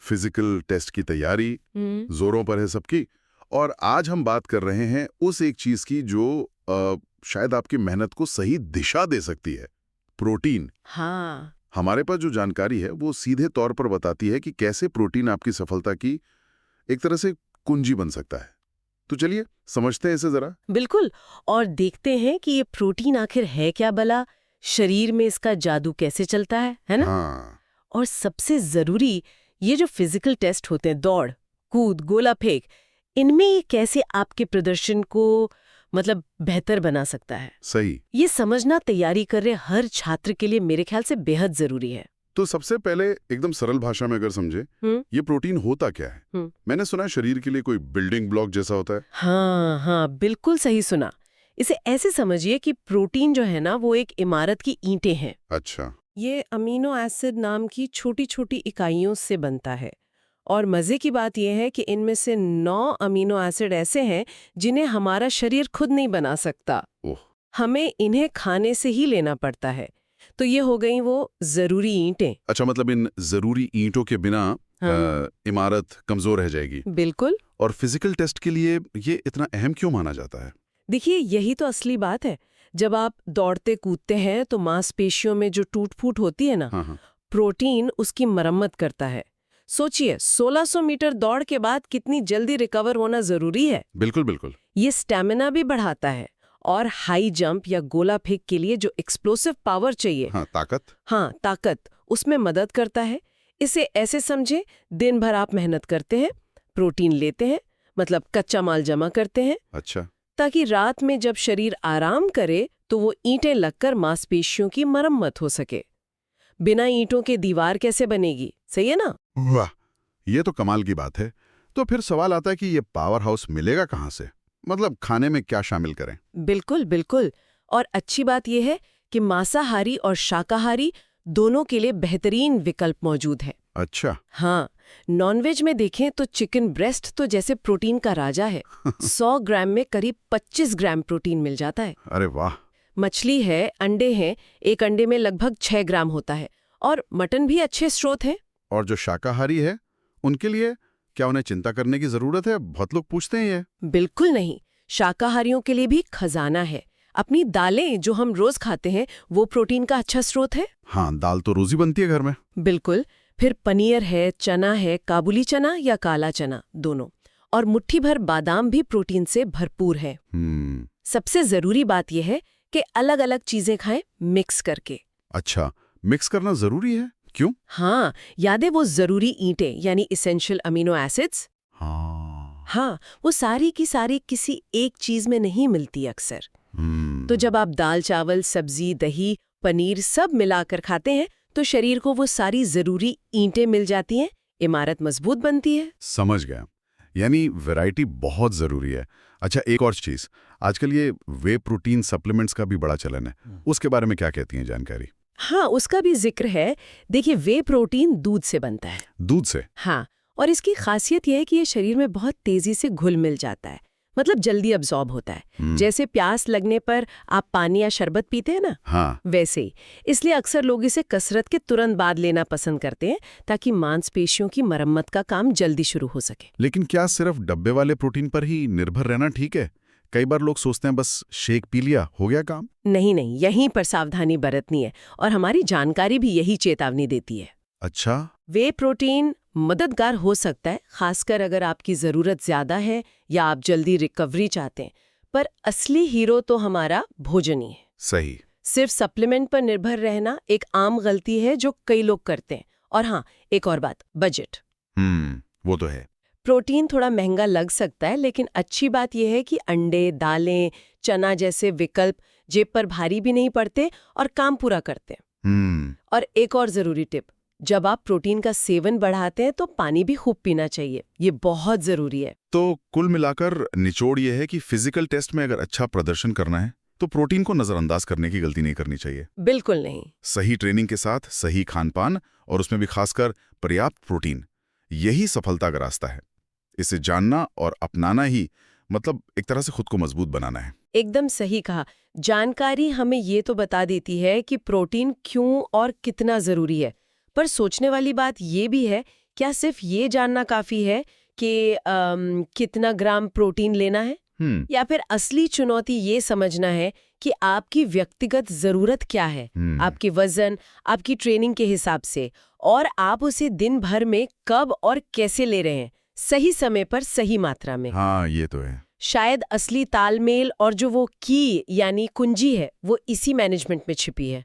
Physical test की तैयारी जोरों पर है सबकी। और आज हम बात कर रहे हैं उस एक चीज की जो शायद आपकी मेहनत को सही दिशा दे सकती है, प्रोटीन। हाँ। हमारे पास जो जानकारी है वो सीधे तौर पर बताती है कि कैसे प्रोटीन आपकी सफलता की एक तरह से कुंजी बन सकता है। तो चलिए समझते हैं इसे जरा। बिल्कुल। और देखते हैं कि ये प्रोटीन आखिर है क्या भला, शरीर में इसका जादू कैसे चलता है ना? हाँ। और सबसे जरूरी, ये जो फिजिकल टेस्ट होते हैं, दौड़, कूद, गोला फेंक, इनमें ये कैसे आपके प्रदर्शन को मतलब बेहतर बना सकता है, सही। ये समझना तैयारी कर रहे हर छात्र के लिए मेरे ख्याल से बेहद जरूरी है। तो सबसे पहले एकदम सरल भाषा में अगर समझे, ये प्रोटीन होता क्या है? मैंने सुना है शरीर के लिए कोई बिल्डिंग ब्लॉक जैसा होता है। हाँ हाँ, बिल्कुल सही सुना। इसे ऐसे समझिए कि प्रोटीन जो है ना, वो एक इमारत की ईंटें हैं। अच्छा। ये अमीनो एसिड नाम की छोटी छोटी इकाइयों से बनता है। और मजे की बात यह है कि इनमें से 9 अमीनो एसिड ऐसे हैं जिन्हें हमारा शरीर खुद नहीं बना सकता। ओह। हमें इन्हें खाने से ही लेना पड़ता है। तो ये हो गई वो जरूरी ईंटें। अच्छा, मतलब इन जरूरी ईंटों के बिना इमारत कमजोर रह जाएगी। बिल्कुल। और फिजिकल टेस्ट के लिए ये इतना अहम क्यों माना जाता है? देखिए, यही तो असली बात है। जब आप दौड़ते कूदते हैं तो मांसपेशियों में जो टूट फूट होती है ना, हाँ। प्रोटीन उसकी मरम्मत करता है। सोचिए, 1600 मीटर दौड़ के बाद कितनी जल्दी रिकवर होना जरूरी है। बिल्कुल बिल्कुल। ये स्टैमिना भी बढ़ाता है। और हाई जंप या गोला फेंक के लिए जो एक्सप्लोसिव पावर चाहिए, ताकत, उसमें मदद करता है। इसे ऐसे समझे, दिन भर आप मेहनत करते हैं, प्रोटीन लेते हैं, मतलब कच्चा माल जमा करते हैं। अच्छा। ताकि रात में जब शरीर आराम करे तो वो ईंटें लगकर मांसपेशियों की मरम्मत हो सके। बिना ईंटों के दीवार कैसे बनेगी, सही है ना? वाह, ये तो कमाल की बात है। तो फिर सवाल आता है कि ये पावर हाउस मिलेगा कहाँ से? मतलब खाने में क्या शामिल करें? बिल्कुल बिल्कुल। और अच्छी बात यह है कि मांसाहारी और शाकाहारी दोनों के लिए बेहतरीन विकल्प मौजूद है। अच्छा। हाँ, नॉनवेज में देखें तो चिकन ब्रेस्ट तो जैसे प्रोटीन का राजा है। 100 ग्राम में करीब 25 ग्राम प्रोटीन मिल जाता है। अरे वाह। मछली है, अंडे हैं, एक अंडे में लगभग 6 ग्राम होता है। और मटन भी अच्छे स्रोत हैं। और जो शाकाहारी है उनके लिए क्या उन्हें चिंता करने की जरूरत है? बहुत लोग पूछते हैं ये। बिल्कुल नहीं, शाकाहारियों के लिए भी खजाना है। अपनी दालें जो हम रोज खाते हैं, वो प्रोटीन का अच्छा स्रोत है। हाँ, दाल तो रोज ही बनती है घर में। बिल्कुल। फिर पनीर है, चना है, काबुली चना या काला चना, दोनों। और मुट्ठी भर बादाम भी प्रोटीन से भरपूर है। सबसे जरूरी बात यह है कि अलग अलग चीजें खाएं, मिक्स करके। अच्छा, मिक्स करना जरूरी है? क्यों? हाँ, याद है वो जरूरी ईंटें यानी इसेंशियल अमीनो एसिड्स? हाँ, वो सारी की सारी किसी एक चीज में नहीं मिलती अक्सर। तो जब आप दाल, चावल, सब्जी, दही, पनीर सब मिलाकर खाते हैं तो शरीर को वो सारी जरूरी ईंटें मिल जाती हैं, इमारत मजबूत बनती है। समझ गया। यानी वैरायटी बहुत जरूरी है। अच्छा, एक और चीज, आजकल ये वे प्रोटीन सप्लीमेंट्स का भी बड़ा चलन है, उसके बारे में क्या कहती हैं जानकारी? हाँ, उसका भी जिक्र है। देखिए, वे प्रोटीन दूध से बनता है। दूध से? हाँ, और इसकी खासियत यह है कि ये शरीर में बहुत तेजी से घुल मिल जाता है, मतलब जल्दी अब्सॉर्ब होता है। जैसे प्यास लगने पर आप पानी या शरबत पीते हैं ना, हाँ। वैसे ही। इसलिए अक्सर लोग इसे कसरत के तुरंत बाद लेना पसंद करते हैं, ताकि मांसपेशियों की मरम्मत का काम जल्दी शुरू हो सके। लेकिन क्या सिर्फ डब्बे वाले प्रोटीन पर ही निर्भर रहना ठीक है? कई बार लोग सोचते हैं बस शेक पी लिया हो गया काम। नहीं नहीं, यहीं पर सावधानी बरतनी है। और हमारी जानकारी भी यही चेतावनी देती है। अच्छा। वे प्रोटीन मददगार हो सकता है, खासकर अगर आपकी ज़रूरत ज़्यादा है या आप जल्दी रिकवरी चाहते हैं। पर असली हीरो तो हमारा भोजन ही है। सही। सिर्फ सप्लीमेंट पर निर्भर रहना एक आम गलती है जो कई लोग करते हैं। और हाँ, एक और बात, बजट। वो तो है। प्रोटीन थोड़ा महंगा लग सकता है, लेकिन अच्छी बात यह है कि अंडे, दालें, चना जैसे विकल्प जेब पर भारी भी नहीं पड़ते और काम पूरा करते हैं। और एक और ज़रूरी टिप, जब आप प्रोटीन का सेवन बढ़ाते हैं तो पानी भी खूब पीना चाहिए, ये बहुत जरूरी है। तो कुल मिलाकर निचोड़ ये है कि फिजिकल टेस्ट में अगर अच्छा प्रदर्शन करना है तो प्रोटीन को नजरअंदाज करने की गलती नहीं करनी चाहिए। बिल्कुल नहीं। सही ट्रेनिंग के साथ सही खानपान, और उसमें भी खासकर पर्याप्त प्रोटीन, यही सफलता का रास्ता है। इसे जानना और अपनाना ही मतलब एक तरह से खुद को मजबूत बनाना है। एकदम सही कहा। जानकारी हमें ये तो बता देती है कि प्रोटीन क्यों और कितना जरूरी है, पर सोचने वाली बात ये भी है क्या सिर्फ ये जानना काफी है कि कितना ग्राम प्रोटीन लेना है, या फिर असली चुनौती ये समझना है कि आपकी व्यक्तिगत जरूरत क्या है, आपके वजन, आपकी ट्रेनिंग के हिसाब से, और आप उसे दिन भर में कब और कैसे ले रहे हैं, सही समय पर सही मात्रा में। हाँ, ये तो है। शायद असली तालमेल और जो वो की यानी कुंजी है, वो इसी मैनेजमेंट में छिपी है।